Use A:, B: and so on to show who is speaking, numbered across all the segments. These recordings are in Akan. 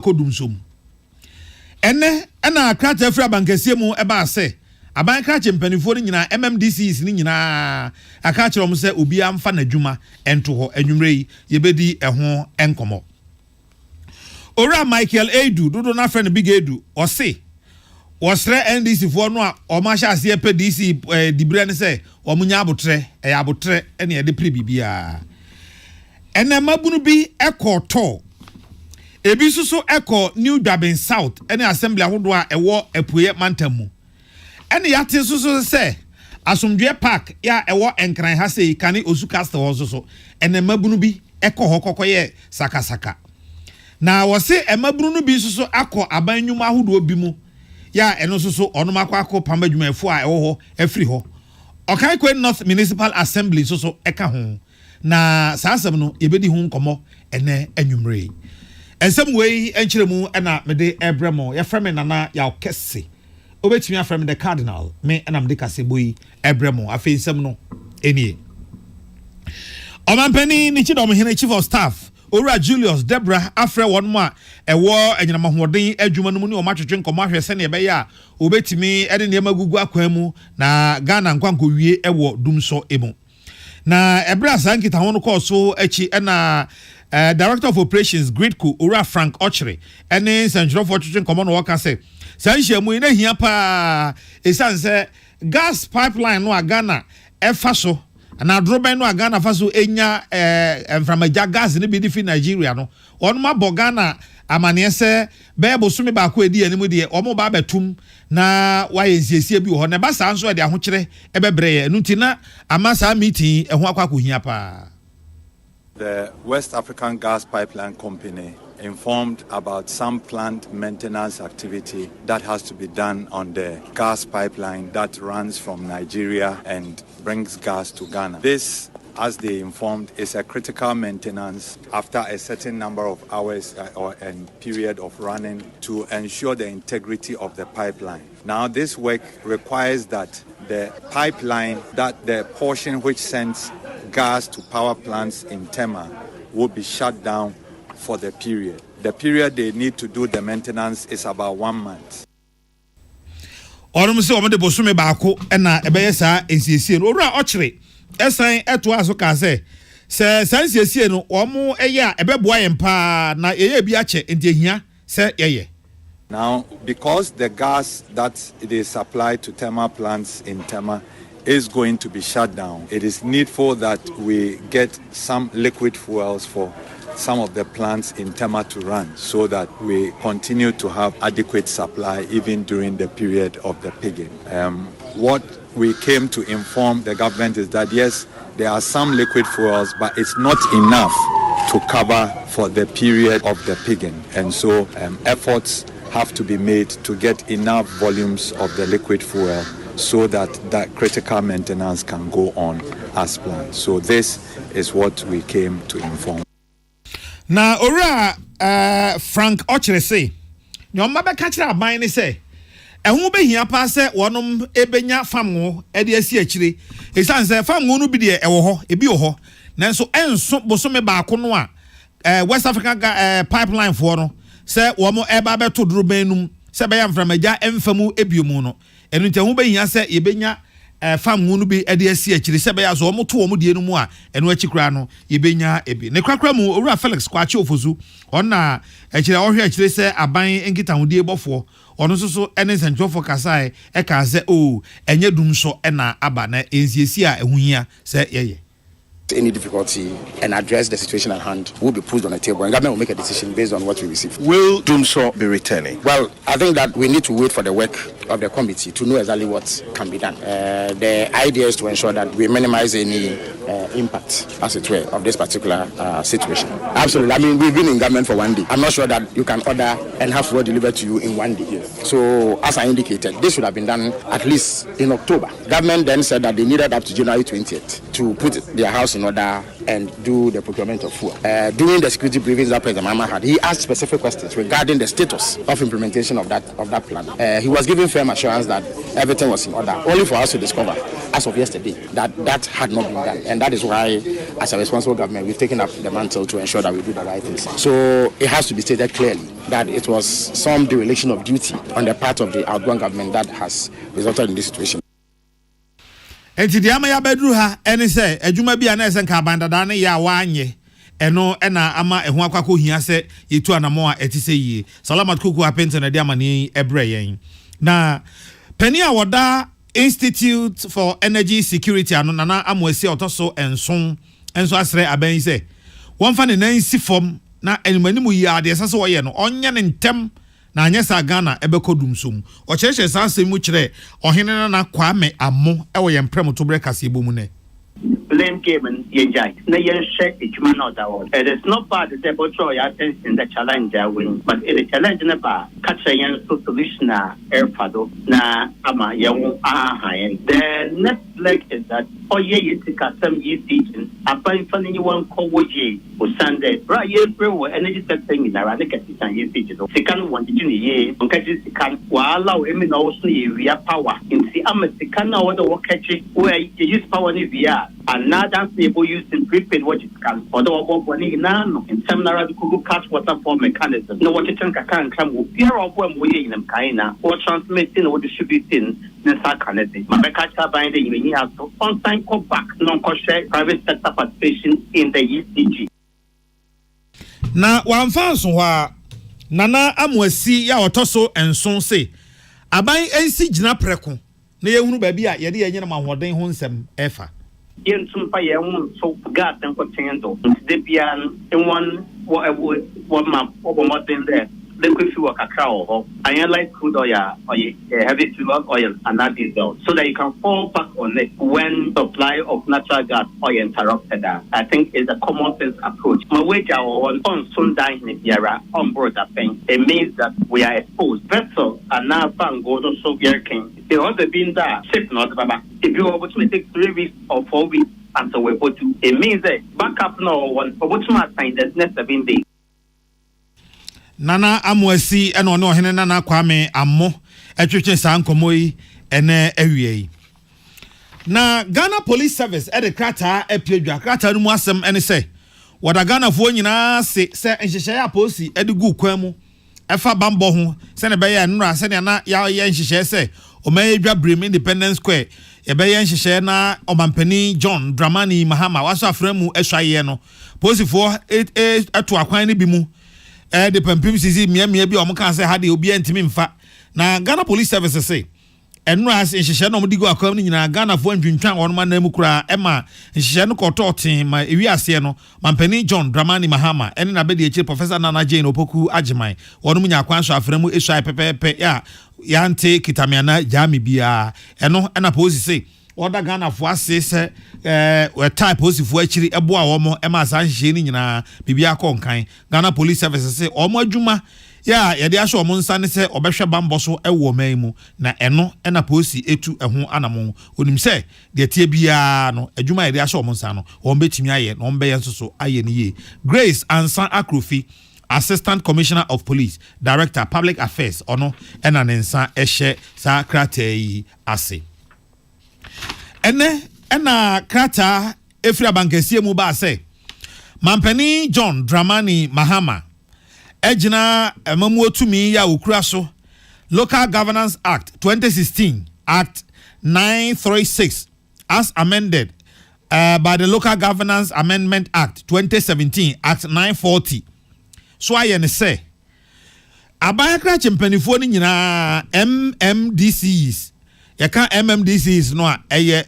A: kodumsom ene na krata afra bankasie mu eba ase aban krache mpanifo ni nyina MMDCs ni nyina aka kire om se obi amfa na dwuma ento ho anwumre yi yebedi eho enkomo ora Michael Edu dodo na friend big Edu ose wasre NDC fo no a o ma sha ase pe DC dibre ne se o munya abotre abotre ene ye de pre bibia ene mabunu bi ekoto ebi suso eko New Durban South ene assembly ahodo a ewo epuye mantamu ene yate suso se asomdwe park ya ewo enkran ha sei kane osukaste ho suso ene mabunu bi eko hokokoye sakasaka na wose emabunu no bi suso akọ abanyuma ahodo bi mu ya eno suso onomakọ pamadwumafo a ewo ho afri ho Okaikwe North Municipal Assembly suso eka ho na saasem no yebedi ho nkomo ene anwumre ensem wei enchiremu ena mede ebremo ya frame nana ya okese obetimi aframe the cardinal me ena mede kase boyi ebremo afi ensem no enie omampani ni chidom hene chief of staff Ora Julius Debra afre won mo a ewo anyina mahoden adwuma no mu ni o matwetwe nkomo ahwese ne be ya obetimi ede ne magugu akwan mu na Ghana nkwanko wie ewo dumso emu na ebra sankita hono ko so echi ena Director of Operations Gridco Ora Frank Ochre ene sanjuro for twetwe nkomo no waka se sanhia mu ina hia pa esanse gas pipeline no a Ghana efa so na droben no Ghana faso enya enframaja gas ne bi di fi Nigeria no onuma bo Ghana amane se be bosumi ba ko edi animu de omo ba betum na wayensiesie bi ho ne ba sa nso de ahokere ebebre ye nutina amasa meeting eho akwa hia pa.
B: The West African Gas Pipeline Company informed about some plant maintenance activity that has to be done on the gas pipeline that runs from Nigeria and brings gas to Ghana. This, as they informed, is a critical maintenance after a certain number of hours or a period of running to ensure the integrity of the pipeline. Now, this work requires that the pipeline, that the portion which sends gas to power plants in Tema will be shut down for the period. The period they need to do the maintenance is about 1 month.
A: Onom se omede bosume baako na ebeye saa ensiesie no ora ochire esan eto aso ka se sansiesie no omo eye a ebeboa yempa na eye bi ache ntehia se yeye.
B: Now, because the gas that it is supplied to thermal plants in Tema is going to be shut down, it is needful that we get some liquid fuels for some of the plants in Tema to run so that we continue to have adequate supply even during the period of the pigging. What we came to inform the government is that yes, there are some liquid fuels, but it's not enough to cover for the period of the pigging. And so efforts have to be made to get enough volumes of the liquid fuel so that that critical maintenance can go on as planned. So this is what we came to inform.
A: Na ora Frank Ochre say no maba ka kira aban ni say ehun be hia pa say wonom ebenya famwo e de asi akire esan say famwo no bi de ewo ho ebi wo ho nanso enso bosome ba ko no a West African pipeline for no say wo mo eba beto drobenum say be yam framaja emfamu ebiom no enu nte hu be hia say ebenya famwo no bi e de asi akire say be ya so mo to wo mo die no mu a enu akikura no yebenya ebi ne kwakra mu owura Felix Kwachi Ofozu ona akire ohwe akire say aban enkita hodie bofo ono so ene sentwofo kasae e ka say o enye dum so e na aba na ensiesi a ehuhia say yeye.
C: Any difficulty and address the situation at hand will be put on the table, and government will make a decision based on what we receive.
D: Will Dumso be returning?
C: Well, I think that we need to wait for the work of the committee to know exactly what can be done. The idea is to ensure that we minimize any impact, as it were, of this particular situation. Absolutely. I mean, we've been in government for 1 day. I'm not sure that you can order and have fuel delivered to you in 1 day. Yes. So, as I indicated, this should have been done at least in October. Government then said that they needed up to January 20th to put their house in order and do the procurement of fuel. During the security briefings that President Mama had, he asked specific questions regarding the status of implementation of that plan. He was given fair firm assurance that everything was in order, only for us to discover, as of yesterday, that that had not been done. And that is why, as a responsible government, we've taken up the mantle to ensure that we do the right things. So it has to be stated clearly that it was some dereliction of duty on the part of the outgoing government that has resulted in this situation.
A: Enti di ama ya bedru ha ene se adwuma bi ana ese nka bandada ne ya wanye eno ena ama ehu akwako hia se yetu anamo a etise yie Salamat Kuku apente na di ama ni ebre yen na pani a woda Institute for Energy Security anu nana amwesi otoso enso asre aban se wonfa ne nan si fom na enimanimu yi ade sase wo ye no onye ne ntem na anyesa Ghana ebekodum som o cheche sanse mu kire ohene na Kwame Amo ewo ye mprem to bre kase ebomu ne
E: blame game and yenjai na yen share ejuma na that one it is not bad to portray your attention the challenge win but it is challenge na ba catch yen solution na airfado na ama yen the next leg is that oye yitika some ye teaching apan fani one kowoje o Sunday right ye pro energy sector in na rade katisan ye teaching so sikan want to ye onkaji sikan wa allow emi na also ye via power in si ama sikan na what the work catch where you use power ni via and now that's able using prepaid what it can although what no in seminar the Google catch water for mechanism no what you think can come with fear of when we in them kind or transmitting or distributing nessa connected my catch by the you have to on time come back non-share private sector participation in the ECG
A: na wamfanso wa nana amwasi ya otoso enson se aban ensi gina preko na yehunu ba bi a ye de yenye na mahoden ho nsem efa
E: yen tumpa ye won so gas and contendo de bian in one what map over more than there the quick fuel kakra or I like crude oil or heavy fuel oil and that diesel so that you can fall back on it when supply of natural gas oil interrupted that I think is a common sense approach my wage on Sunday in the era on board that thing it means that we are exposed vessels and now bang goes also working they also been there ship not baba if you are able to take 3 weeks or 4 weeks until we're able to it means that backup no one for what my time there's next 7 days
A: nana amwasi eno ne ohene nana Kwame Amo etwetwe san komoyi ene awie na Ghana Police Service e de krata epiedwa krata no mu asem ene se wada Ghana fo nyina se nhihye ya police e de gu kwan mu efa bambo ho se ne be ya nura se ne na ya nhihye se o ma edwa Brim Independence Square ye be ya nhihye na omampani John Dramani Mahama waso aframu ehwaye no police fo eto akwan ne bi mu the Pampim Sisi Mia be Omoka say had the Obi and Timimfa. Now Ghana Police Services say, and Ras in Shishano Digo according in Ghana for Jintan on my name Emma, and Shishano Kotortin, my Iriasiano, Mampeni John Dramani Mahama, and in Abedi Professor Nana Jane Opoku Ajimai, Onumia Kwansha Fremu Isha Pepe, ya Yante Kitamiana, Jami Bia, and no, and oppose say. Oda Ghana for says we type posi for actually eboa omo ema san hye ni nyina bibia konkan Ghana Police Service say omo adwuma ya ye de ahwe omo nsa ne se obehwe bambo so ewo man mu na eno na posi etu eho anamo onim se de tie bia no adwuma ye de ahwe omo nsa no o betimi aye no mbe ye nsoso aye ni ye Grace Ansan Akrofi Assistant Commissioner of Police Director Public Affairs ono ena nensa ehye sa kratai ase ena krata efri abankesie mu ba se Mampani John Dramani Mahama ejina emamu otumi ya okura so Local Governance Act 2016 Act 936 as amended by the Local Governance Amendment Act 2017 Act 940 so aye say abaya kra chempanifo ni nyina MMDCs yaka MMDCs no eye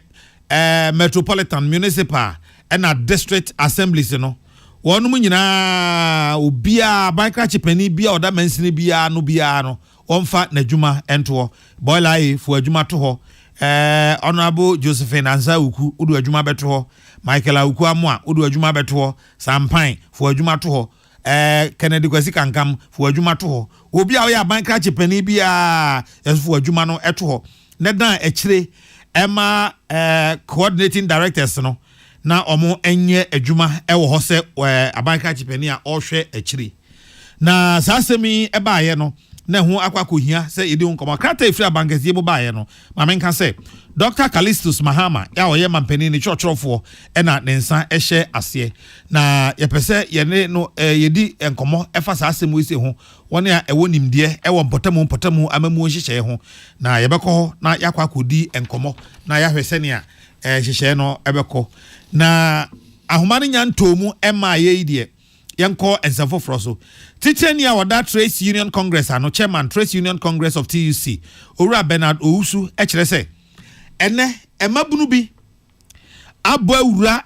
A: metropolitan municipal and a district assemblies no wonu mu nyina obia abaya chepani bia oda mansini bia no wonfa nadwuma ento boiler fu adwuma to ho honorable Josephine Ansa Uku odu adwuma beto ho Michael Uku Amoa odu adwuma beto ho Sampan fu adwuma to ho Kennedy Kwesi Kankam fu adwuma to ho obi a we abanka chepani bia fu adwuma no eto ho ne dan ekire ema coordinating directors no na omo enye adwuma ewo ho se abanka chepani a ohwe ekire na sasemi eba ye no na ho akwa kohia say yedi nkomo krata efiri abankesie mu baaye no ma menka say Dr. Callistus Mahama ya oye mampani ni chọchọfo ena ne nsa ehye ase na yepese ye ne no yedi enkomo efa sa asemu ise ho woni a ewo nimde ewo mpọtamu amamu hyehyɛ ho na yebekọ ho na yakwa kodi enkomo na yahwese ne a hyehyɛ no ebekọ na ahomane nya ntomu ema ye die yanko ensafo froso ticheni a wada Trades Union Congress ano chairman Trades Union Congress of TUC Owura Bernard Owusu ekire se ene emabunu bi abo awura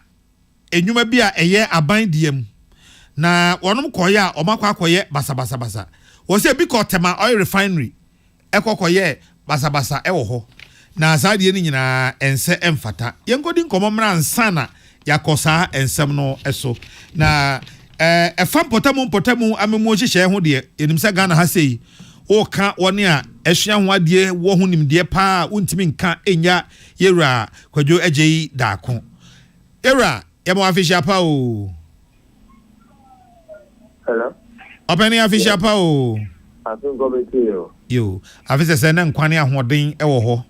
A: enwuma bi a eye aban diem na wonom koye a omakwa koye basa wo se bi ko tema oil refinery ekokoye basa ewo ho na asade ni nyina ense emfata yenkodi nkomo mra nsana yakosa ensem no eso na efa mpọtamu amemu hyehyɛ ho de enim sɛ Ghana ha sei o ka woni a ehwia ho ade wo ho nimde pa untimi nka enya yewura kwadwo agei daako yewura yemo afishia pa o
F: hello
A: openi afishia pa o
F: asun go be
A: yo afise sɛ na nkwane ahoden ɛwɔ hɔ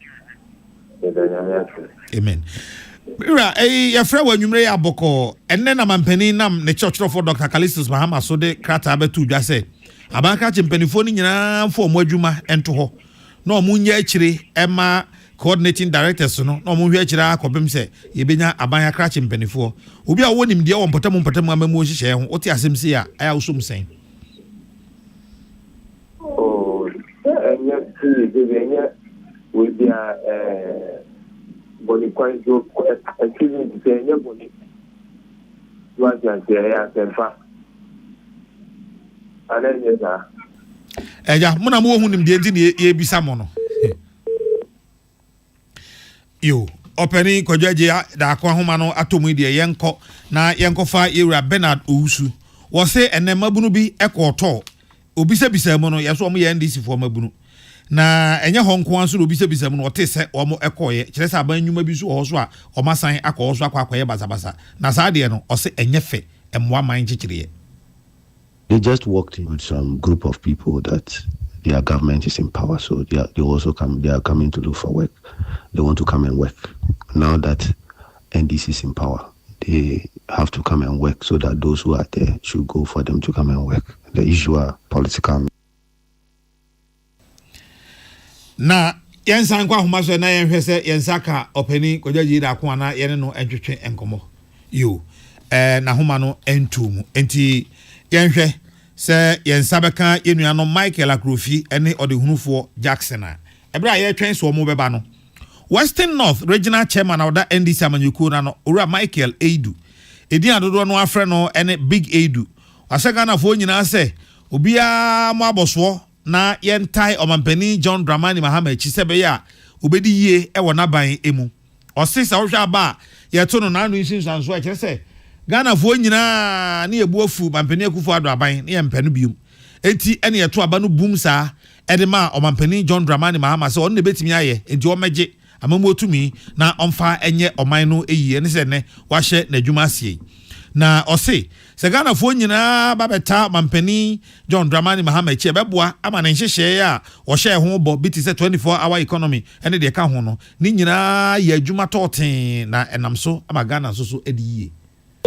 A: amen Ira yafra wa nwumre ya boko enne na mampani nam ne chọchọfo Dr. Callistus Mahama so de krata abetu dwa se abanka chempanifo ni nyina mfo mo adwuma ento ho na omunye akire ema coordinating directors no na omunhwe akire akobem se yebenya abanya kra chempanifo obi a wonim de wo mpọtamu amamu hyehyɛ ho wote asem si a aya usum sen
F: oh enya ti de enya we dia boni kwanjo akili ntenye boni waja ya sempa anenye da
A: eja muna mo hu nimde nti ne ye bisa mo no yo openi kwadwaje da akwa homa no atomu de yenko na yenkofa Ewura Bernard Owusu wo se enemabunu bi ekoto obisa bisa mo no yeso mo ye NDC fo mabunu na enye honko anso obisa bisa mu no otese omo ekoye kire sa ban nwuma bi so ho so a omasan akọ so akwa basa na sa de no ose enye fe emwa man chichire.
G: They just walked in with some group of people that their government is in power, so they are coming to look for work. They want to come and work. Now that NDC is in power, they have to come and work so that those who are there should go for them to come and work. The usual political.
A: Na yensan kwa homa so na yenhwe se yensaka openi kwadwaji da ko ana yene no entwetwe enkomo yo na homa no entumu enti yenhwe se yensabeka yenua no Michael Akrofi ene odehunufo Jackson a ebra ye twen so mo beba no Western North Regional Chairman of the NDC amanyuku na no Owura Michael Eidu edin adodo no afre no ene Big Eidu asega na fo nyina se obia mo aboso na yentai omampani John Dramani Mahama echi sebe ya obedi yie ewo naban emu osisa wo hwa ba yeto no nanu nsinsanso e kire se Ghana fo nyina ne ebu afu mampani akufo ado aban ne yempanu bium enti ene yeto aba no bum saa edema omampani John Dramani Mahama se on ne betimi aye enti o meje amamu otumi na omfa enye oman no eyi ene se ne wahye na dwuma asie na ose se Ghana fo nyina babeta mampani John Dramani Mahama echi ebeboa ama ne nhyehyɛ a wo hye ho bo biti se 24-hour economy ene de ka ho no ni nyina ye adwuma toten na enam so ama Ghana so ediye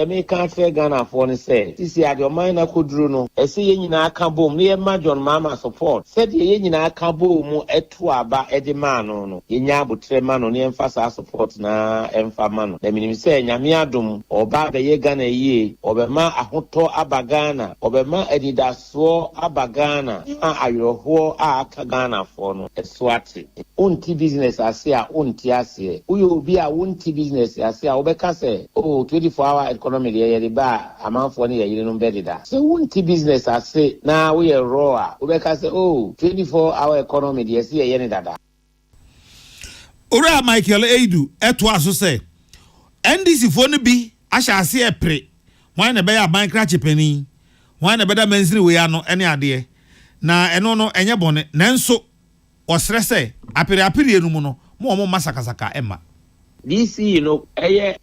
H: me can't say Ghana for ne say sisi ade o man na koduru no ese ye nyina aka bom ne ye ma John Mahama support said ye nyina aka bom eto aba ede ma no ye nya abotre ma no ne emfasa support na emfa ma no na minim say nyame adom oba be ye Ghana yie obema ahoto aba Ghana obema edidaso aba Ghana ayoho aka Ghana for no eswate unti business ase a unti ase uyo obi a unti business ase a obeka say oh 24-hour economy the ba amanfo ne yire no bedida so wonti business ase na we raw we ka say oh 24-hour economy the say ye ne dada
A: Owura Michael Eidu eto aso say NDC fo no bi ahya ase epre wan na be ya ban kra chepani wan na be da mansiri we ya no ene ade na eno no enye bone nanso osre say apere enu mu no mo masakasaka ema
H: DC no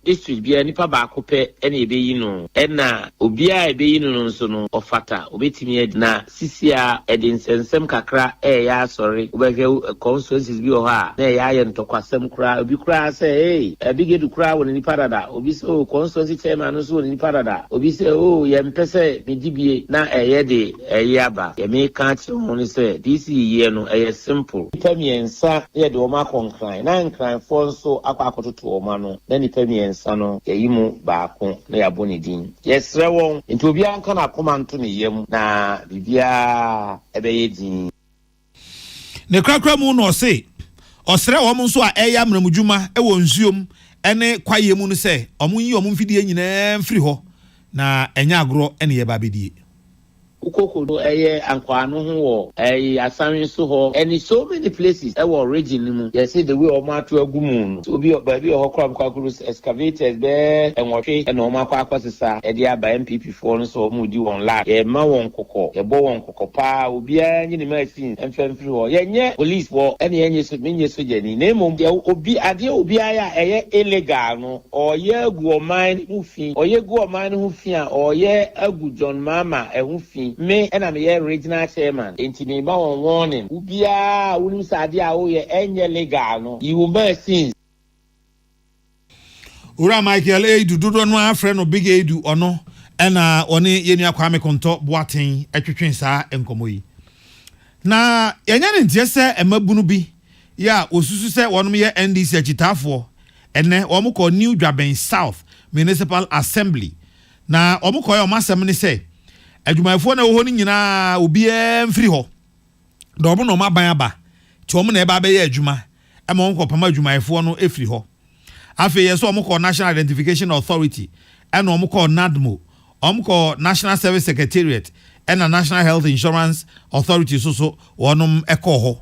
H: district bia nipa ba akopɛ ene ebeyi no ɛna obia ebeyi no nso no ofata obetimi na sisia edinsensem kakra ya asɔre obɛhwɛ constituencies bi wɔ ha na ya ayɛ ntokwasɛm kra obi kra sɛ ebigedu kra wɔ nipa dada obi sɛ constituency chairman no so wɔ nipa dada obi sɛ yɛmpɛ sɛ medibie na ɛyɛ de aba yɛme ka kyerɛ ho ne sɛ DC yɛ no ɛyɛ simple nipa miɛnsa yɛ de wɔn akɔnkran na nkranfoɔ nso akɔ to omano na nipa miensa no yayi mu baako na yabo ne din yesre won nti obi anka na akoma nto ne yam na bibia ebeye din
A: ne krakra mu no se osre wo nso a eya mramudwuma e wo nsuom ene kwaye mu no se omunyi omumfidie nyina mfiri ho na enya agro ene ye babedie
H: ukoko no ankwano ho wo asanwe so ho and so many places region mu you see the way omato agumu so obi baabi ho kram kwakuru excavators be enwotwe na omakwa akwasesa aba MPP for no so omudi won la ma won kokko bo won kokko pa obi anyi ne machine emfemfiri ho nye police wo enye so menye so jani na emom obi ade obi aya illegal no oye agu oman hu fi oye gu oman hu fi a oye agu John Mama hu fi me and I'm a regional chairman. Inti me ba on warning. Ubia unim sadi a oye enye legal no. You will since.
A: Ura Michael dudu no afre no big edu ono ena oni yenu akwame konto boaten atwetwen saa enkomo yi. Na yenya ne ntie se emabunu bi ya osusu se wonom ye NDC achitafo ene omukọ New Dwaben South Municipal Assembly. Na omukọ ya omasem ne se adwumayefo na wo ni nyina obi mfiri ho do omo no maban aba ti omo na eba be ye adwuma e mo nko pama adwumayefo no efiri ho afi yeso omo ko National Identification Authority and omo ko NADMO omo ko National Service Secretariat and National Health Insurance Authority so wonum eko ho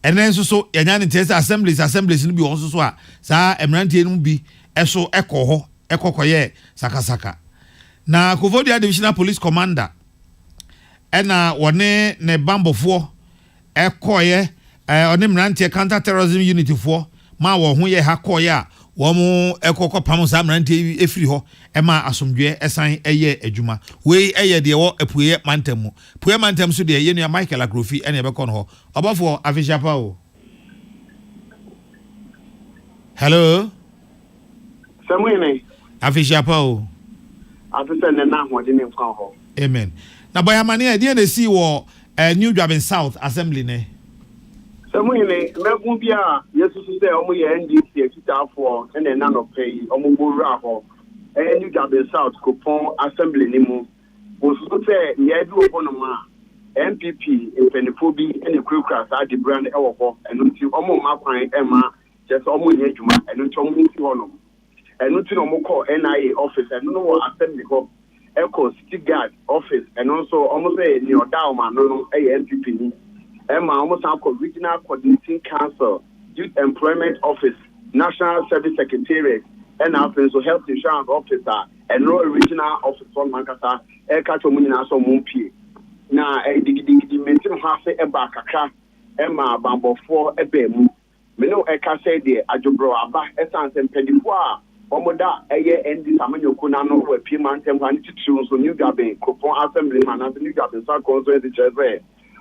A: enen so yanya ne tese assemblies no bi won so a saa emrantie no bi eso eko ho ekokoye sakasaka na Kofodia Divisional Police Commander ena wone ne bambofo ekoye one mrantie counter terrorism unity fo ma wo ho ye hakoye a wo mu ekoko pam sa mrantie efiri ho ema asomdwe esan eye adwuma we eye de wo apuye mantam so de ye nua Michael Agrofi ene be kono ho obofo afishapa o hello
I: Samuel
A: afishapa o amen. Na boy amani e na si wo New Dwaben South Assembly ne.
I: Samuel megun bia yesu se omo ye NDC akitafo ene na no pay omo bowura ho New Dwaben South Kopon Assembly ni mu osu se ye bi obono ma MPP empenifo bi ene kurukura sa de brand e wo ho eno ti omo makwan e ma je so omo ye adwuma eno ti omo ti ho no eno ti no mo call NIA office eno no assembly ho echo city guard office eno also almost say ni oda ma no MPP ni almost call regional coordinating council youth employment office national service secretariat and also health insurance officer and regional office on mankasa e ka to munina so mumpie na digidi mentim ha se e ba kakra ma bambofo e ba mu me no e ka say de adwobro aba e san se mpedifo a omoda eye endi samanyoko na no we pie mantem ha ni titru so New Dwaben Kopon Assembly man na New Dwaben South Constituency cheze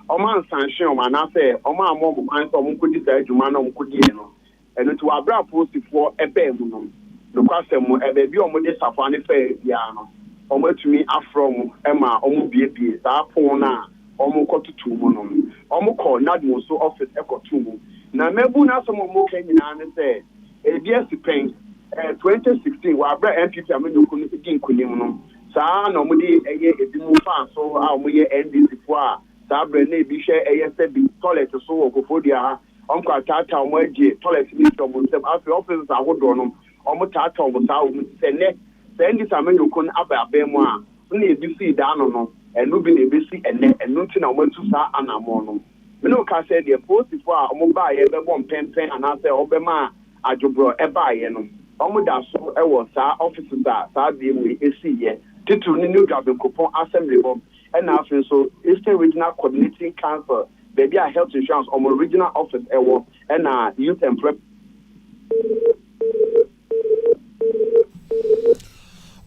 I: oman sanction o man na say oman amom kwan so omkodi sa adwuma na omkodi no eno to abra postifo ebe mu no no kwasem ebe bi omode safo ne fe bia no omatumi afrom ema omubiebie sa pon na omukotutu mu no omukọ NADMO so office ekotu mu na mebu na so mo kanyina ne say ebiasi pen 2016 wa abra MPP amanyoko no gin kunim no saa na omudi eye edimu fa so a omuye NDC fo a saa abra na ebi hwe eye se bi toilet so wo Kofodia ha onko atata omagie toilet ni so mo nsem afi offices ahodo no omutata omo saa omu se ne se NDC amanyoko no aba mu a na ebi si da no enu bi na ebi si ene enu nti na omatu saa anamo no me no ka se de post fo a omo ba ye be bom pempen anase obema adwobro eba ye no omo da so e wo saa offices saa bi mu esi ye titu ni New Dwaben Kopon Assembly bomb and after so Eastern Regional Coordinating Council baby a health insurance omo regional office e wo and youth employment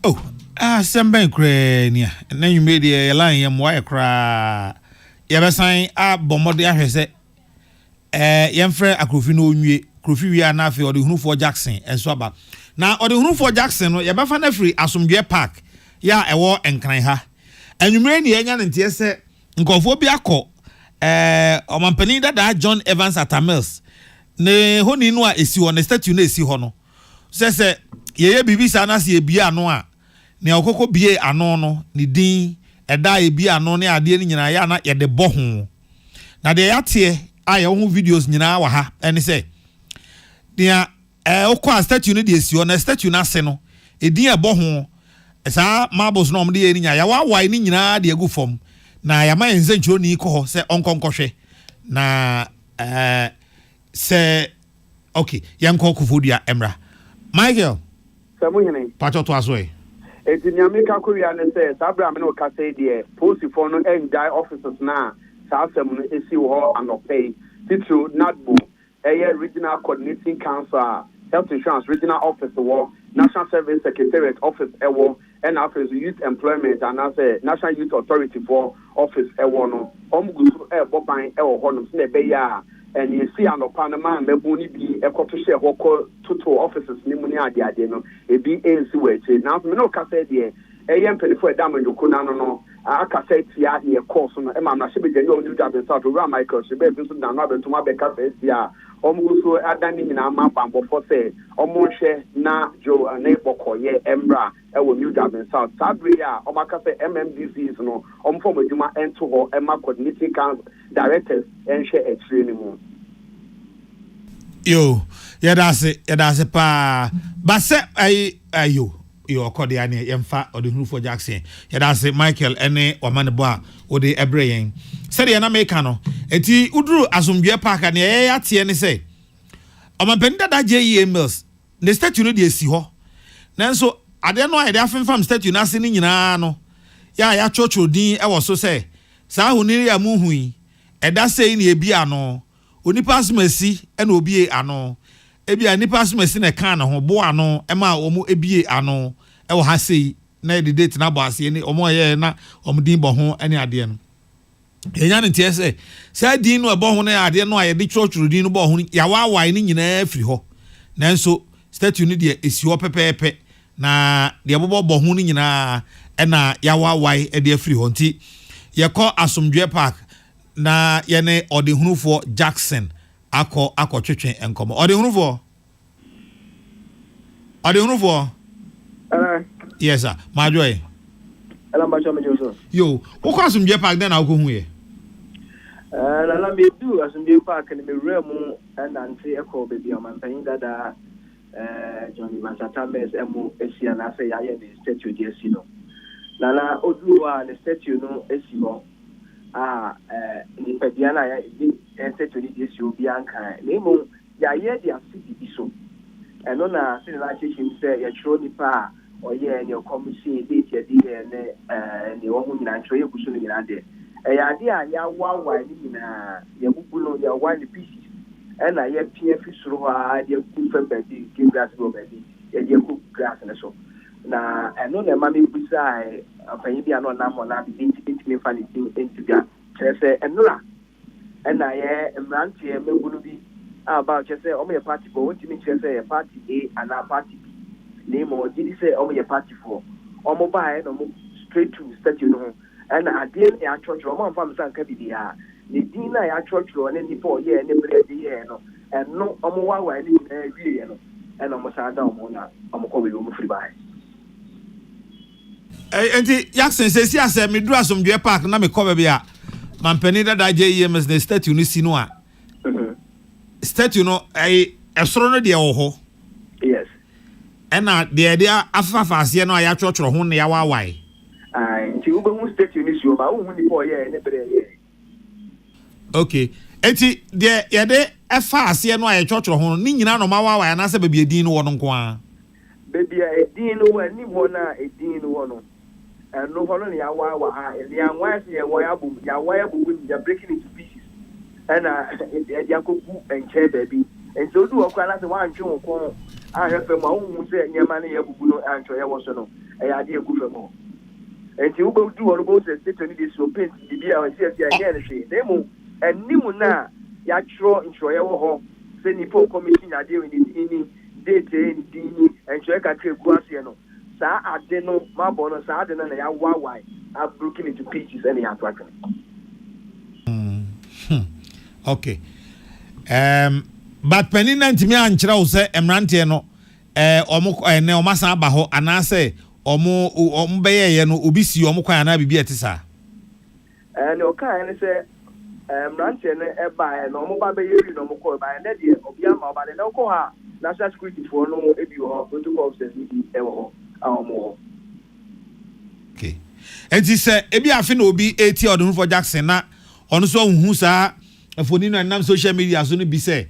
A: Oh, semben krania. Na you made a line yam wire cry. Yabasan a bomode ahwese. Yemfre akrofi no nwie. Krofi wi anafe ode hunu for Jackson enso aba. Na ode hunu for Jackson no yabafa na free Asomdwe Park. Ya ewo enkran ha. Anwumre ni enya ntie se nkofo bi akọ omampani dada John Evans Atamils. Ne honi no a esi ho na statue na esi ho no. Se yeye bibisa na se ebia no a ne okoko bie ano no ne din eda ebia ano ne ade ni nyina ya na ye de bo ho na de yate aye ho videos nyina wa ha ene se dia okwa statue no de esi ho na statue na se no edin e bo ho sa marbles no omde ye ni nya ya wa ni nyina de egu fom na ya ma enze nchiro ni ko ho se onkonkohwe na se okay yanko kufodua emra Michael
I: Samuhene
A: pacho to aso e
I: Nyamika Korea ne say Abraham no ka say there post for no end officers na sa asem no esi ho anopay titru natbo regional coordinating council health insurance regional office war national service secretariat office ewo and office youth employment and as national youth authority for office ewo no omgusu boban ewo ho no se be ya and you see an opanama and mebuni bi ekoto share hoko toto offices ni muni ade no e bi ensi weche now me no ka say there eyem pelifo edam ndoko na no aka say tia ye course no e ma na shebe gani onu da be south ora Michael shebe bi so na no abentuma be ka say tia omuguso adani nyina ma bambo for say omonhwe na jo na ibokoye embra e wo new Durban south sabria omaka say MMDCs no omfo maduma ento ho ema coordinating council directors and share a training.
A: Yo, yadase pa. Base ayo kodiane yemfa ode hunu for Jackson. Yadase Michael ene wamane boa ode ebreyen. Sede na meka no. Eti uduru Asomdwe Park ne yate ne se. Omampenda da JE Mills. Ne statue no de esi ho. Nanso ade no ayde afemfam statue na se ni nyina no. Ya chocho din e wo so se. Sa huniri ya muhui. Eda sei ni ebi ano onipa asmasi ena obi ano ebi anipa asmasi na kan na ho bo ano ema omu ebi ano e wo ha sei na the date na bo ase ni omo ye na omdin bo ho ene ade no enya ne tie se din no e bo ho na ade no aye de church din no bo ho ya wa ni nyina afiri ho nanso statue ni de esi ho pepepe na de bo ho ni nyina ena ya wa e de afiri ho nti ye ko Asomdwe Park na yene ode hunufo Jackson akọ twetwe enkomo ode hunufo yes sir majoy
F: Ala macho mejo
A: yo wo kwa Asomdwe Park den na wo hu ye
F: la me du Asomdwe Park ni me remu and anti ekọ bebi amantan dada Johnny Masatames emu esia na say yaye the statue de esi no na oduwa the statue no esi ho ni pediana ya statue de esi obi anka nemo yaye dia city biso eno na sin la chechim say ya chiro nipa oye ni commission date ya di ne wo hu nyina ncho ye kusu ni nyina de ya de a ya wawa ni nyina ya bubulo ya one pieces ena ye pie fi suru ha de ku fe bedi kim grass go bedi ye de ku grass na so na eno na mami busa afanyi bia no na mo na bi intimi fa ni intiga chese enura ena ye mranti e megunu bi about chese o me party go intimi chese e party A and a party B name did say o me party for o mo ba e no mo straight to statue no ena ade ya church o mo fam san ka bibia ni dina ya church ro ne ni po ye ne bread ye no eno o mo wa ni na wie ye no ena mo sa da o mo na o mo ko we o mo free by
A: enti Jackson say si ase me duru Asomdwe Park na me ko be bia mampani dada JEMS the statue ni sino a statue no esoro no de wo ho
F: yes
A: ena de afafa ase no ya chọchọrọ ho na ya wawai
F: nti ube mu statue ni sio ma wo hu ni po ye ne bre ye
A: okay enti de ye de afa ase no ya chọchọrọ ho ni nyina no ma wawai na se be bi edin no wo no nko a
F: be bia edin no wa ni mo na edin no wo no no follow ni awa ha the anwa se ya wire bu ya breaking into pieces and ya koku enche baby and so do okwa na se wan twen ko I have a mouth who said, "Your money, you will answer. I was no. I had a good more." And you will do all both and sit on this so paint the beer and see again. They move and Nimuna, Yatro, in Shoya, send the poor commission are doing in date and check at Guasiano. Sir, I didn't know my bonus, I didn't know why I'm broken into pieces any attraction.
A: Okay. But penny nanti me ankyerɛ say emrantie no omo ne omasa aba ho anase omo beyeye no obi si omo kwan na bibia ete sa
F: and okay and say emrantie no eba no omo ba beyeri no omo ko ba na de obi ama ba de na ko ha national security for no ebi ho protocol officers ni e ho awomo.
A: Okay. Enti say ebi afi na obi eti odun for Jackson na ono so hu sa afoni no nam social media so no bi say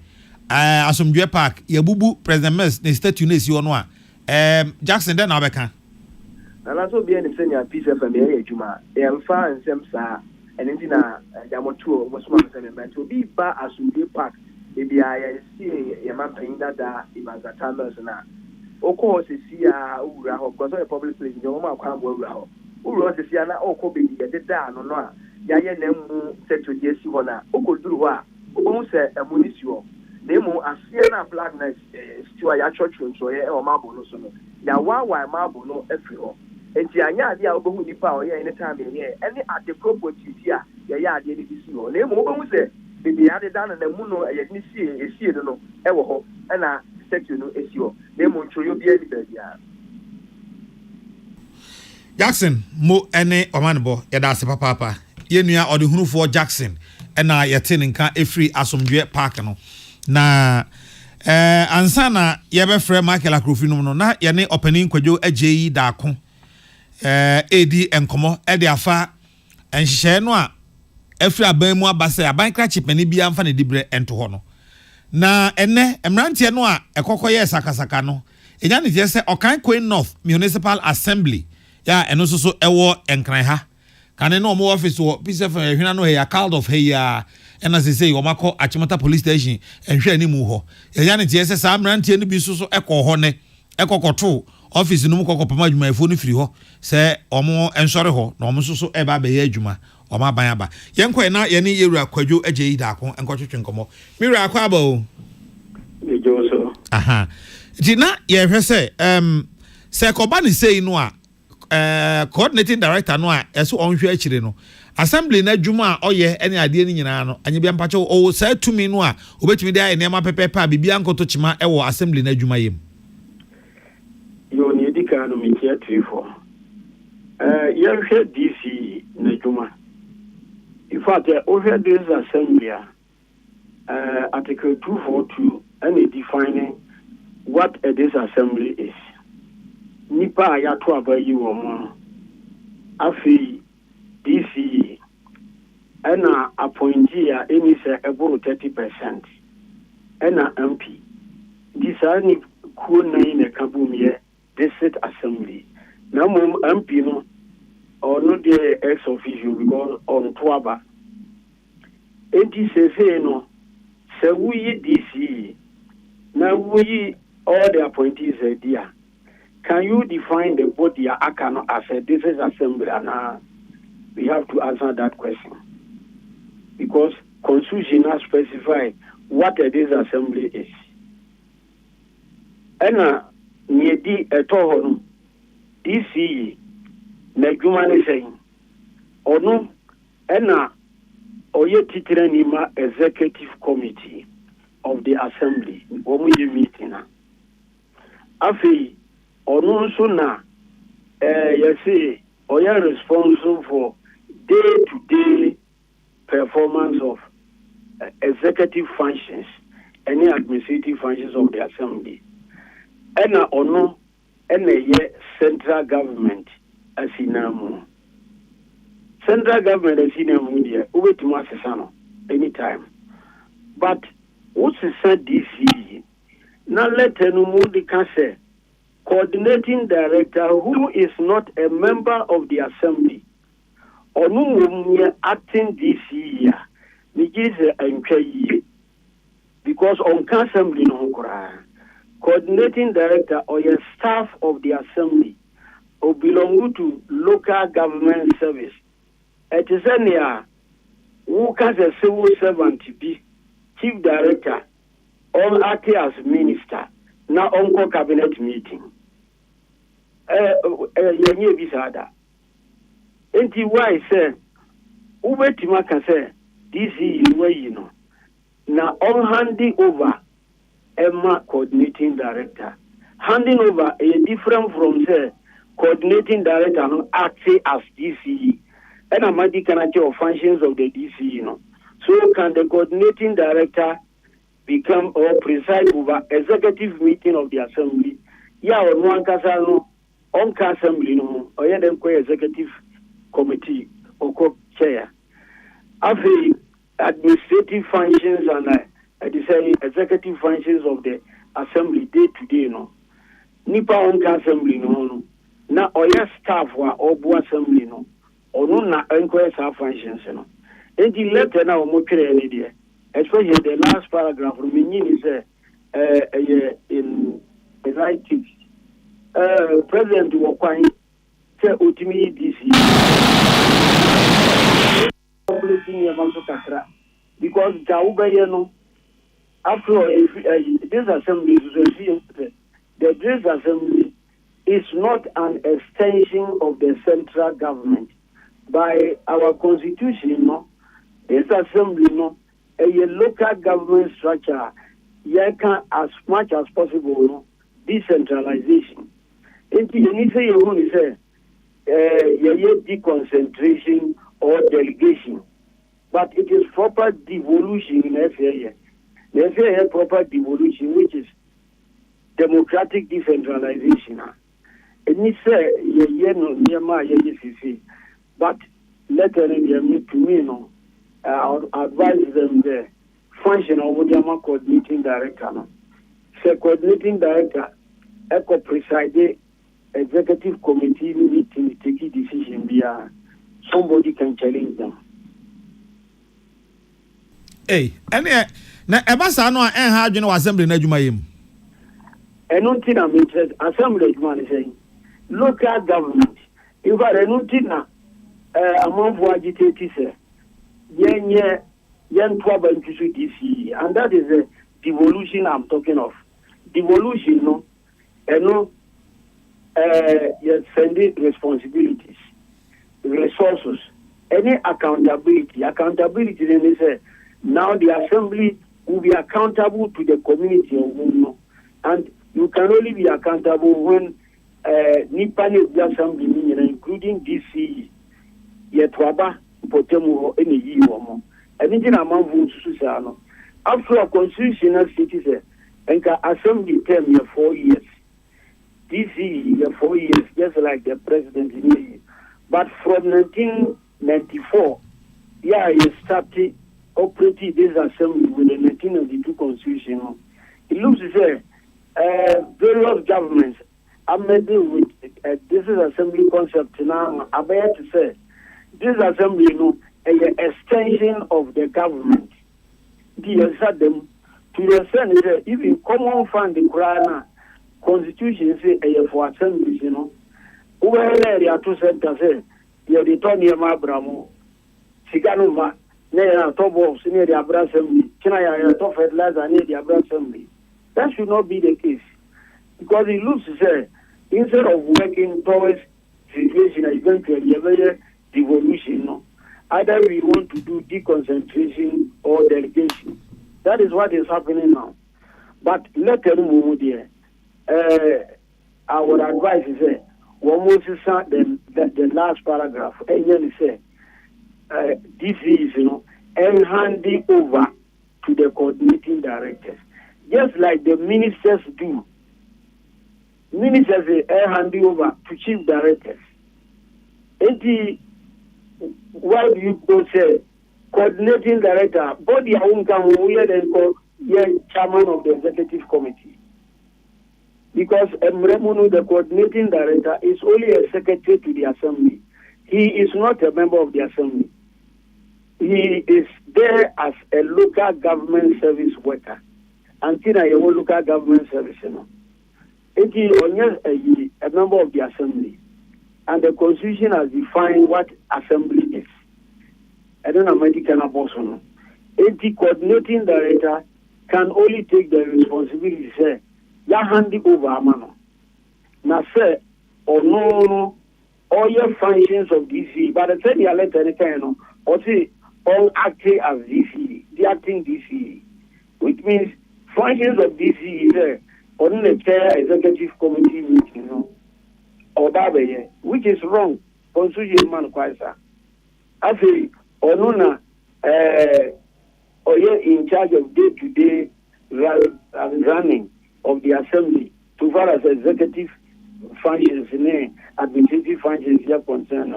A: Asomdwe Park yabubu President Mess ne statue na esi ono a Jackson den na obeka
F: na so bi en senior peace FM e adwuma e mfa nsem sa enti na jamoto mo so ma se me to bi ba Asomdwe Park e bia ya si e man pain dada Ibanza Tamers na oko se si a owura ho because of public place no ma kwa bo owura ho owura se si na oko be di deda no no a ya ye na mu statue di esi ho na oko duru ho a obo se emunisi ho Nemo asia na black night stiwa ya church so ye o mabo no so no ya wa mabo no efri ho enti anya ade a obohu nipa o ye anytime ye any at the property here ya ade ni bisi ho nemo obohu se bibi ade dan na mu no ye ni sie no e wo ho na statue no esi ho nemo nchoyo bia ni ba bia
A: Jackson mo ene omanbo ye da se papa ye nua odehunufo Jackson na ye te nka efri Asomdwe Park no na ansana yebefre Michael Akrofi no na ye ne opening kwadwo ajeyi daako edi enkomo e de afa enhye no a afri aban mu abase aban kra chipani bia mfa ne dibre ento ho no na enne emrantie no a ekokoye sakasaka no enya ne je se Okan Queen North Municipal Assembly ya eno so ewo enkran ha kane no mo office wo PCF ehwina no ya called of here ena se say o makọ Achimota police station ehwe animu ho enya ne tie se sa mrantie no bi so ekọ ho ne ekokoto office no mu kokopama adwumayefo no firi ho se omo ensore ho na omo so eba be ya adwuma omo aban aba yenko na ye ni yewura kwadwo ajeyi daako enkotwetwe nkomo miwura akwa aba o
I: ejo so
A: aha dina ye hwe se ko ba ni sei no a coordinating director no a eso onhwe akire no assembly na dwuma a oye ene ade ni nyina no anye bia mpache o sa tumi no a obetumi dia ene ma pepepa bibia nkoto chima ewo assembly na dwuma yem
I: yo ni edika no mi tia trifo ye hwe DC na dwuma in fact o hwe this assembly article 242 and defining what a this assembly is nipa ya to abayi wo mo afi DC ena appointee ya eni se eburu 30% ena MP disani ku na ine kabumye district assembly na mo MP no or no the ex officio because on toaba enti se no se wuyi DC na wuyi all the appointees there. Can you define the body Akan as a district assembly? And we have to answer that question. Because Constitution has specified what a district assembly is. And Niedi Etohon, DC, Negumani saying, or no, and Oye Titranima Executive Committee of the Assembly, when we meeting. Afi, or so now, you see, or you're responsible for day-to-day performance of executive functions, any administrative functions of the assembly. And or no, and a central government as in central government as in over to Masasano anytime. But what's said DC? Now let the say. Coordinating director who is not a member of the assembly or no acting this year because on assembly no
F: coordinating director or a staff of the assembly or belong to local government service. It is any who can a civil servant be chief director or act as minister now on cabinet meeting. Yenye bisada. Enti why say ubetima can say this is where you know. Now on handing over Emma coordinating director. Handing over a different from say coordinating director no acting as DCE. And a medical of functions of the DCE, you know. So can the coordinating director become or preside over executive meeting of the assembly? Yeah, on one casano on assembly no or yeah then executive committee or co-chair. After administrative functions and say executive functions of the assembly day to day no. Nipa on assembly no. Na oya staff wa obu assembly no. Ono na enquest our functions no. And the letter now mo kire any there. Especially the last paragraph meaning is in the right text. President Wakwan say ultimately this because Jauba no after this assembly this assembly is not an extension of the central government. By our constitution, no, this assembly, no, a local government structure, can as much as possible, no, decentralization. If you need to say you say, deconcentration or delegation, but it is proper devolution in FAA. The FAA proper devolution, which is democratic decentralization. And you say, no, near my but let them to me, no, advise them the function of the coordinating director. No. So coordinating director, echo preside executive committee meeting, take a decision via somebody can challenge them.
A: Hey, and na ebasa no en ha adwene wa assembly na adwuma yem.
F: Eno tin am interest assembly adwuma ne say local government. If I eno tin na among who agitate say yen trouble to DC, and that is a devolution I'm talking of. Devolution, no, and no, sending responsibilities, resources, any accountability. Accountability, then they say now the assembly will be accountable to the community of Uno, and you can only be accountable when Nipani assembly, including DC. Yet waba potemu any year or more. Anything among Susano. After a constitutional citizen, and assembly term year 4 years. DC year 4 years, just like the president in the but from 1994, you started operating this assembly with the 1992 constitution. It looks as various governments are made with this is assembly concept now. I'm about to say. This assembly, an extension of the government. Them to the extent that even common fund the Quran constitution say for assemblies, where they are two centers say the Tony Mabramo, Siganuma, near top of near the Abra Assembly, China top fertilizer near the Abra Assembly. That should not be the case. Because it looks to say instead of working towards situation eventually a devolution, no. Either we want to do deconcentration or delegation. That is what is happening now. But let them move there. Our advice is one more the last paragraph. And then say this is and handing over to the coordinating directors. Just like the ministers do. Ministers are handing over to chief directors. Why do you go say coordinating director? Body own come here and call chairman of the executive committee. Because Mremuno, the coordinating director, is only a secretary to the assembly. He is not a member of the assembly. He is there as a local government service worker.
I: until I will look at government service. It is a member of the assembly, and the constitution has defined what assembly is. I don't know medical abortion. The coordinating director can only take the responsibility to say, ya hand it over, mano. Now, say, or no, all your functions of DC, but the time you let any kind or say, all acting as DC, the acting DC, which means functions of DC is there, on the chair executive committee meeting, or that, which is wrong. Constitution man, quite, sir. I say, or no, or you're in charge of day-to-day running of the assembly, to far as executive functions, administrative functions are concerned.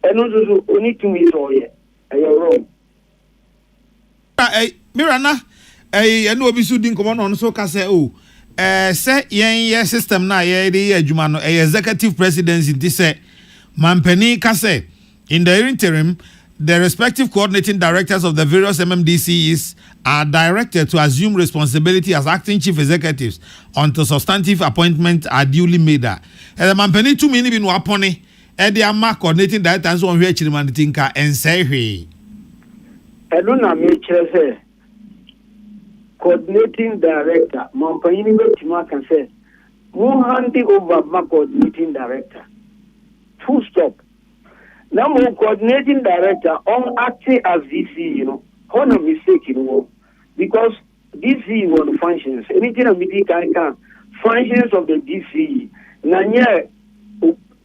I: And also, only to me, so you're wrong.
A: Mirana, I know Bisu didn't come on so can say, oh, say, yeah, system now, yeah, the Jumano, a executive presidency, this say, Mampeni Kase, in the interim. The respective coordinating directors of the various MMDCs are directed to assume responsibility as acting chief executives until substantive appointments are duly made. And the Mampeni 2 minutes in Waponi, and the Ama coordinating directors on which Chirimantinka and say,
I: I don't know, say, coordinating director, Mampeni can say, more handing over my coordinating director. Full stop. Now, my coordinating director on acting as DC, on a mistake, because DC one functions. Anything a meeting can functions of the DC. Nanya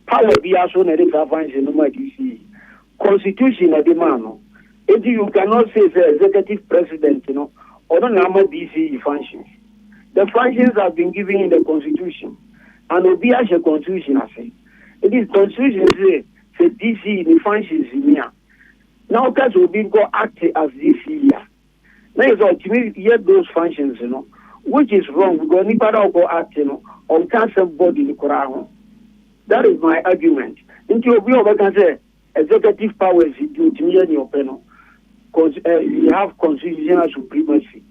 I: power be also na the function of my DC. Constitution of the man. If you cannot say the executive president, or the number DC functions. The functions have been given in the constitution, and will be as a constitution. I say it is constitution say. The DC the functions in here. Now because will be go act as DC here. Now it's ultimately those functions, which is wrong because nobody go act, on council body in Quran. That is my argument. Until we can say executive powers you to me in your panel. Because we have constitutional supremacy.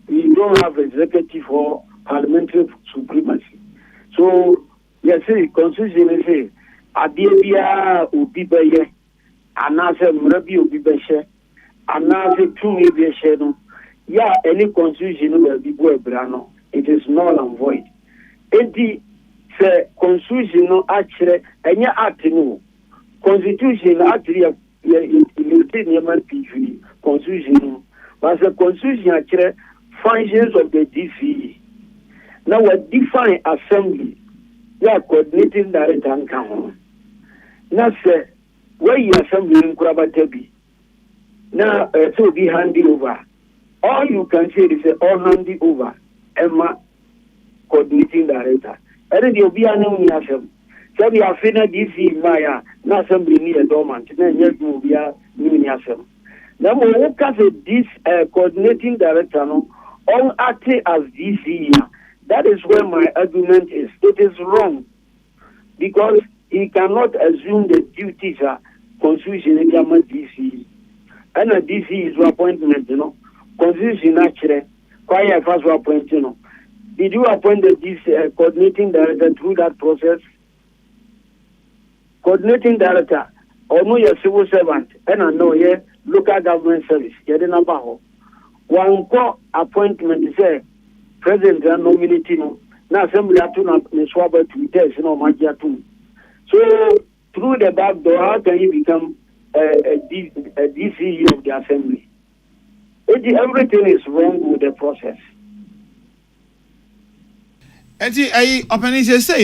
I: We don't have executive or parliamentary supremacy. So yes, constitution say Adebia Ubibeye, Anasa Murabi Ubibeshe, Anasa Tumi no. Yeah, any constitution will be brano. It is null and void. Enti se constitution no actually enya act no. Constitution actually limited Yemen PV constitution. But the constitution actually functions of the DC. Now we define assembly. Yeah, coordinating director and count. Now, say, where you assembly in Kurabatebi. Now, to be handed over. All you can say is all handed over. Emma, coordinating director. And then you'll be a new assembly. So we have finished DC Maya, no assembly near dormant. Then you will be a new assembly. Now, we look at this coordinating director, all acting as DC. That is where my argument is. It is wrong because he cannot assume the duties of constitution in DC. And a DC is your appointment, Constitution actually, quite fast appointment, Did you appoint the coordinating director through that process? Coordinating director, or no, your civil servant, and I know your local government service, you didn't know. One call appointment is President nominati na assembly atuna neswaba to test magia too. So through the back door, how can you become a DC of the assembly? Everything is wrong with the process.
A: Eti ai opening say say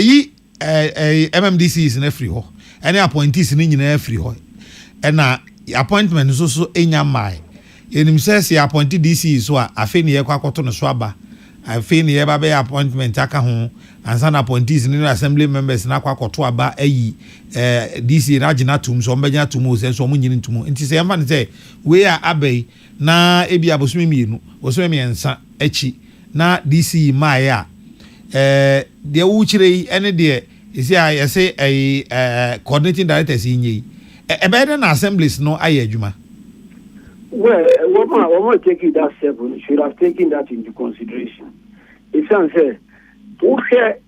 A: yi MMDCs na free ho. Any appointees ni nyina free ho. Na appointment so enya mai. Yenim says he appointed DC so afi ne yakwa kwato no so aba afi ne yeba be appointment aka ho ansa na appointees in assembly members na kwato aba ayi DC na gina tum so mbanya tum o se so mo nyini tum nti se yamba ne say we a abai na ebi abosumi mienu osumi ensa achi na DC maaya de wu chire ene de isi a say coordinating directors yin yi e be na assemblies no aye adwuma.
J: Well, one taking that step, we should have taken that into consideration. It's answer. Who share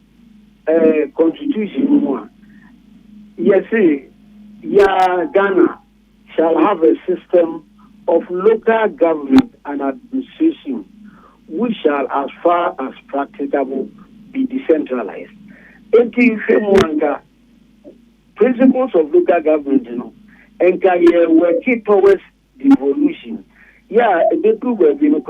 J: constitution one? Yes, Ghana shall have a system of local government and administration which shall, as far as practicable, be decentralized. Principles of local government, and working towards devolution. Yeah, they prove even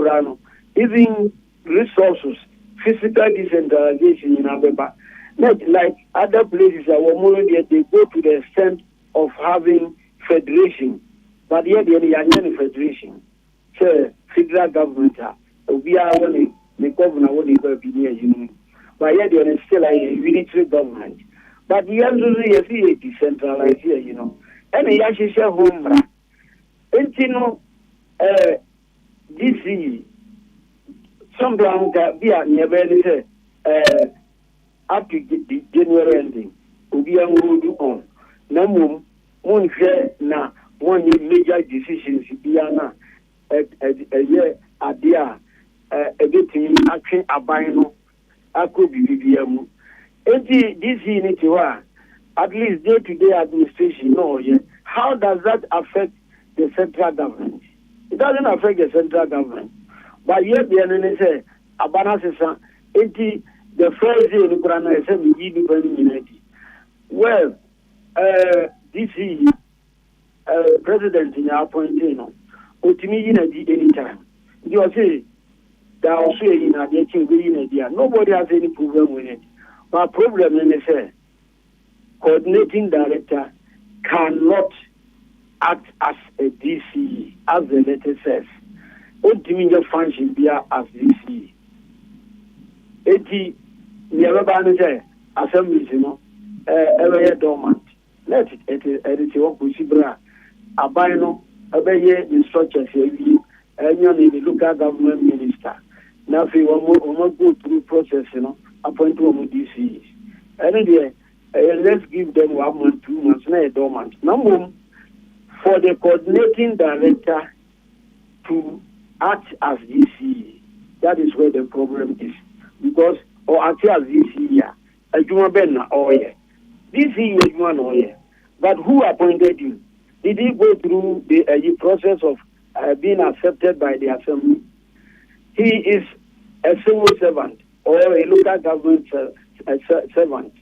J: resources, physical decentralization in Abeba. Not like other places that were they go to the extent of having federation, but yet they are not federation. So federal government, we are only the governor only be near you, but yet they are still a unitary government. But we are really decentralized here, and the Yashisha home. DC sometimes be a never up to the January ending. We are going on. Namum, one share na one major decisions be a year idea a getting action abino. I could be BBM. DC need to at least day-to-day administration. No, yeah. How does that affect the central government? It doesn't affect the central government. But yet the NNA say, Abana says, the first day in Ukraine, I said, we give unity. Well, this is president in our point, ultimately anytime. You say, there are also in a getting idea. Nobody has any problem with it. But problem is, coordinating director cannot act as a DCE, as the letter says. Ultimately, function be as DCE. Never say assemblies, every dormant. Let it work with Sibra. Abino, obey instructions here, and the local government minister. Now, if you want to go through process, appoint one with DCE. Anyway, let's give them 1 month, 2 months, not a dormant. Number for the coordinating director to act as DCE. That is where the problem is. Because, or act as DCE, a Juma Benna, oh yeah. DCE is one, oh yeah. But who appointed you? Did he go through the process of being accepted by the assembly? He is a civil servant or a local government servant.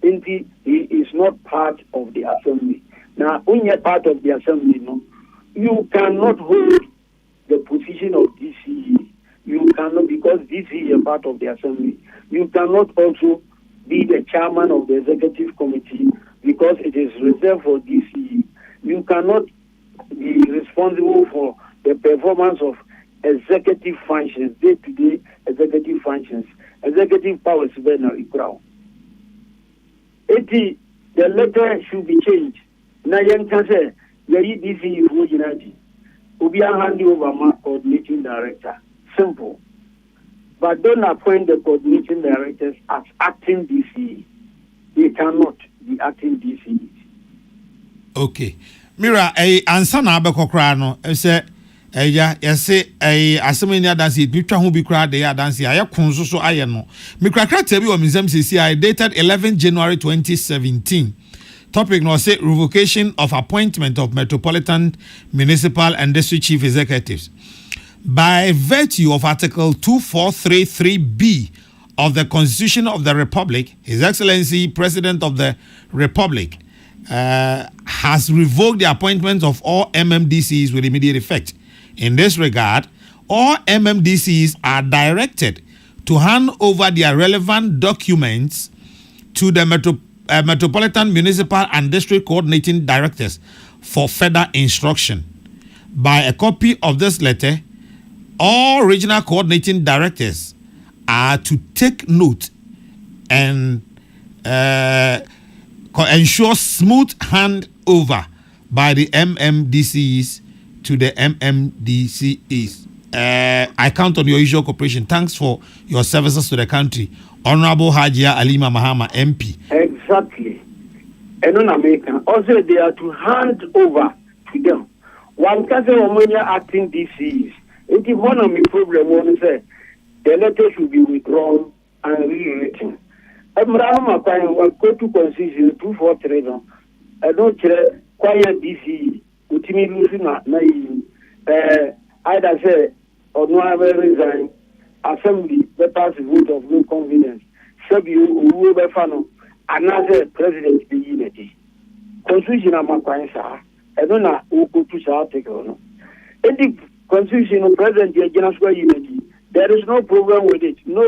J: He is not part of the assembly. Now, when you're part of the assembly, you cannot hold the position of DCE. You cannot, because DCE is a part of the assembly. You cannot also be the chairman of the executive committee because it is reserved for DCE. You cannot be responsible for the performance of executive functions, day-to-day executive functions. Executive powers are now equal. The letter should be changed. Now, you can say, DCE for United. Will be a handover coordinating director. Simple. But don't appoint the coordinating directors as acting DCE. They cannot be acting DCE.
A: Okay. Mira, answer na abeko kra no, say yese asemenya dance bitwa ho bi kra de ya dance ya konso so aye no. Me kra tebi o mizem sisi I dated 11 January 2017. Topic no say revocation of appointment of metropolitan, municipal and district chief executives. By virtue of Article 2433B of the Constitution of the Republic, His Excellency President of the Republic has revoked the appointments of all MMDCs with immediate effect. In this regard, all MMDCs are directed to hand over their relevant documents to the Metropolitan, Municipal and District Coordinating Directors for further instruction. By a copy of this letter, all regional coordinating directors are to take note and ensure smooth handover by the MMDCs to the MMDCs. I count on your usual cooperation. Thanks for your services to the country. Honorable Hajia Alima Mahama, MP.
J: Exactly. And on American, also they are to hand over to them one cousin Omonia acting DCs. It is one of my problem when say the letter should be withdrawn and rewritten. Emrama kwa go to constitution 243 no. I don't care quiet DC utimi losing na either say or no ever resign assembly the pass vote of no confidence. Sabi who be fano another president be unity. Constitution amakwansa. I don't know who go to article no. In the constitution of president the general unity. There is no problem with it. No